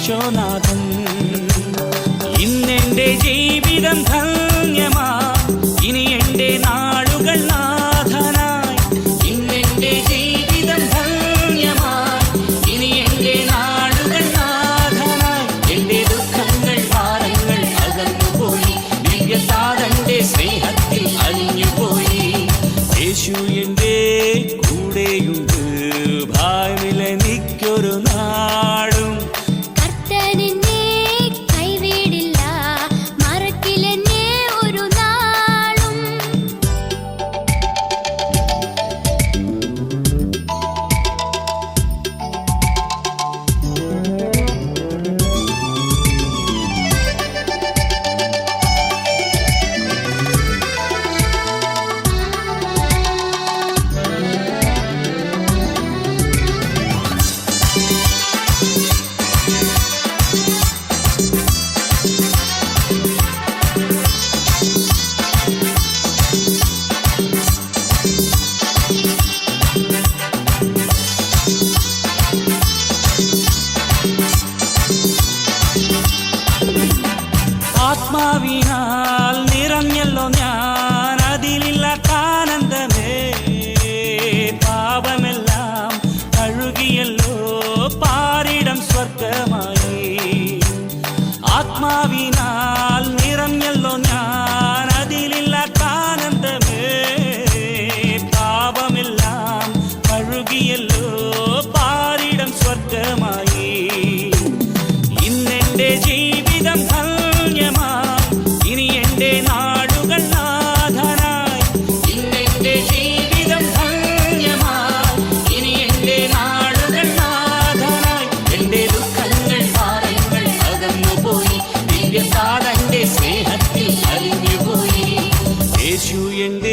ഈശോനാഥൻ. ഇന്നെൻ്റെ ജീവിതം ധന്യമാ, ഇനി എൻ്റെ നാളുകൾ നാഥനായി. ഇന്നെൻ്റെ ജീവിതം ധന്യമാ, ഇനി എൻ്റെ നാളുകൾ നാഥനായി. എൻ്റെ ദുഃഖങ്ങൾ ഭാരങ്ങൾ അകന്നുപോയി, ദിവ്യതാതന്റെ സ്നേഹത്തിൽ അലിഞ്ഞുപോയി. യേശു എൻ്റെ കൂടെയുണ്ട്, ഭാവില നിക്കൊരു നാളും. കർത്തനെന്നെ കൈവിടില്ല, മറക്കില്ലെന്നെ ഒരു നാളും. ആത്മാവിനാൽ നിറഞ്ഞല്ലോ ഞാൻ, അതിലില്ലാത്ത ആനന്ദമേ. പാപമെല്ലാം കഴുകിയല്ലോ, പാരിടം സ്വർഗമായി. ആത്മാവിനാൽ നിറഞ്ഞല്ലോ ഞാൻ, അതിലില്ലാത്ത ആനന്ദമേ. പാപമെല്ലാം കഴുകിയല്ലോ, പാരിടം സ്വർഗമായി. ഇന്നെൻ്റെ ജീവിതം ധന്യമാ, ഇനി എൻ്റെ നാളുകൾ നാഥനായി. ഇന്നെൻ്റെ ജീവിതം ധന്യമാ, ഇനി എൻ്റെ നാളുകൾ നാഥനായി. എൻ്റെ ദുഃഖങ്ങൾ ഭാരങ്ങൾ അകന്നുപോയി, ദിവ്യതാതന്റെ സ്നേഹത്തിൽ അലിഞ്ഞുപോയി. യേശു എൻ്റെ